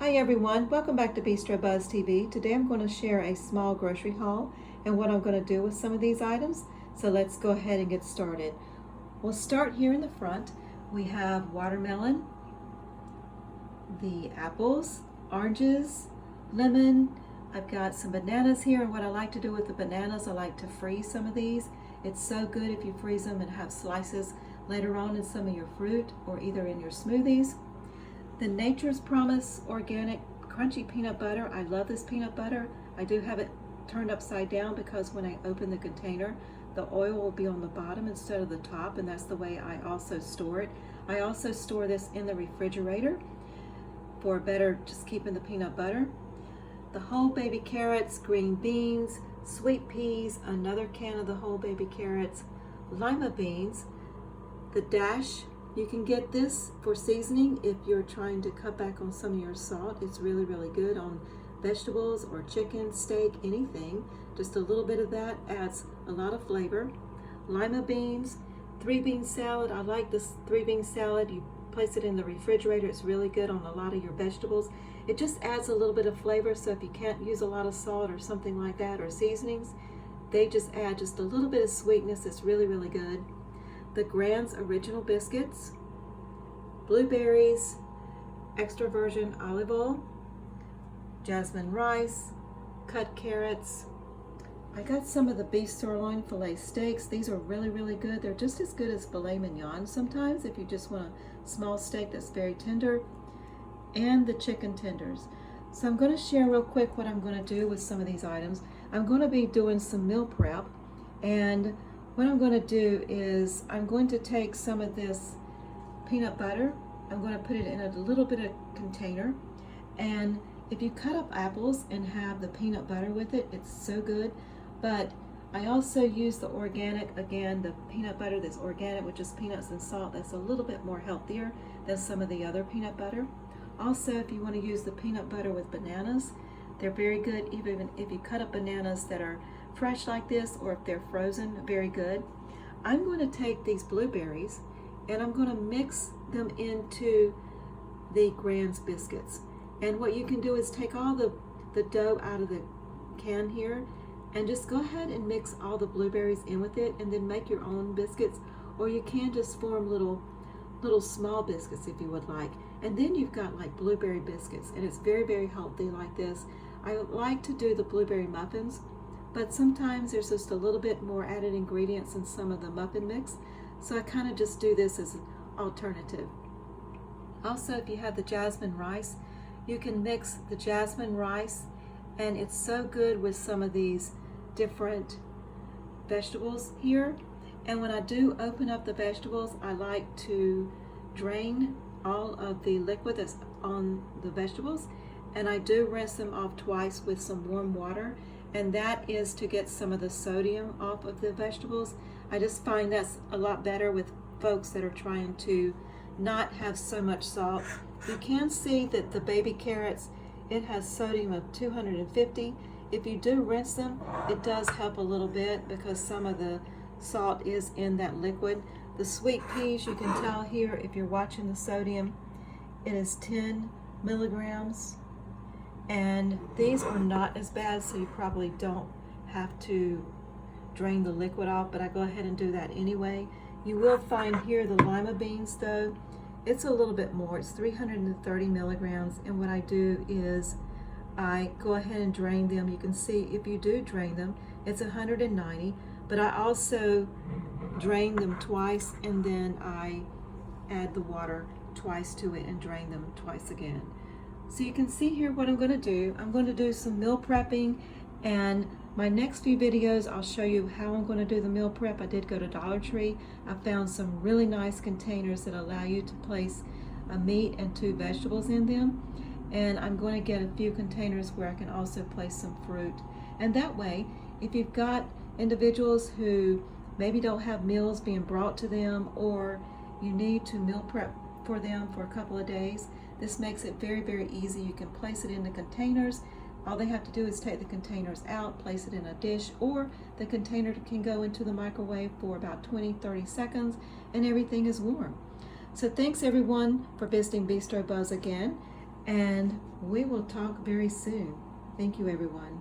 Hi everyone, welcome back to Bistro Buzz TV. Today I'm going to share a small grocery haul and what I'm going to do with some of these items. So let's go ahead and get started. We'll start here in the front. We have watermelon, the apples, oranges, lemon. I've got some bananas here, and what I like to do with the bananas, I like to freeze some of these. It's so good if you freeze them and have slices later on in some of your fruit or either in your smoothies. The Nature's Promise organic crunchy peanut butter. I love this peanut butter. I do have it turned upside down because when I open the container, the oil will be on the bottom instead of the top, and that's the way I also store it. I also store this in the refrigerator for better just keeping the peanut butter. The whole baby carrots, green beans, sweet peas, another can of the whole baby carrots, lima beans, the Dash. You can get this for seasoning if you're trying to cut back on some of your salt. It's really, really good on vegetables or chicken, steak, anything. Just a little bit of that adds a lot of flavor. Lima beans, 3-bean salad. I like this 3-bean salad. You place it in the refrigerator. It's really good on a lot of your vegetables. It just adds a little bit of flavor, so if you can't use a lot of salt or something like that or seasonings, they just add just a little bit of sweetness. It's really, really good. The Grand's Original Biscuits, blueberries, extra virgin olive oil, jasmine rice, cut carrots. I got some of the beef sirloin filet steaks. These are really, really good. They're just as good as filet mignon sometimes if you just want a small steak that's very tender, and the chicken tenders. So I'm going to share real quick what I'm going to do with some of these items. I'm going to be doing some meal prep, and what I'm going to do is I'm going to take some of this peanut butter. I'm going to put it in a little bit of container, and if you cut up apples and have the peanut butter with it, it's so good. But I also use the organic, again, the peanut butter that's organic, which is peanuts and salt. That's a little bit more healthier than some of the other peanut butter. Also, if you want to use the peanut butter with bananas, they're very good, even if you cut up bananas that are fresh like this, or if they're frozen, very good. I'm going to take these blueberries and I'm going to mix them into the Grand's biscuits. And what you can do is take all the dough out of the can here and just go ahead and mix all the blueberries in with it, and then make your own biscuits, or you can just form little small biscuits if you would like. And then you've got like blueberry biscuits, and it's very, very healthy like this. I like to do the blueberry muffins, but sometimes there's just a little bit more added ingredients in some of the muffin mix, so I kind of just do this as an alternative. Also, if you have the jasmine rice, you can mix the jasmine rice, and it's so good with some of these different vegetables here. And when I do open up the vegetables, I like to drain all of the liquid that's on the vegetables, and I do rinse them off twice with some warm water, and that is to get some of the sodium off of the vegetables. I just find that's a lot better with folks that are trying to not have so much salt. You can see that the baby carrots, it has sodium of 250. If you do rinse them, it does help a little bit because some of the salt is in that liquid. The sweet peas, you can tell here if you're watching the sodium, it is 10 milligrams. And these are not as bad, so you probably don't have to drain the liquid off, but I go ahead and do that anyway. You will find here the lima beans though, it's a little bit more. It's 330 milligrams, and what I do is I go ahead and drain them. You can see if you do drain them, it's 190, but I also drain them twice, and then I add the water twice to it and drain them twice again. So you can see here what I'm going to do. I'm going to do some meal prepping, and my next few videos I'll show you how I'm going to do the meal prep. I did go to Dollar Tree. I found some really nice containers that allow you to place a meat and 2 vegetables in them, and I'm going to get a few containers where I can also place some fruit. And that way, if you've got individuals who maybe don't have meals being brought to them, or you need to meal prep for them for a couple of days, this makes it very, very easy. You can place it in the containers. All they have to do is take the containers out, place it in a dish, or the container can go into the microwave for about 20-30 seconds and everything is warm. So thanks everyone for visiting Bistro Buzz again. And we will talk very soon. Thank you, everyone.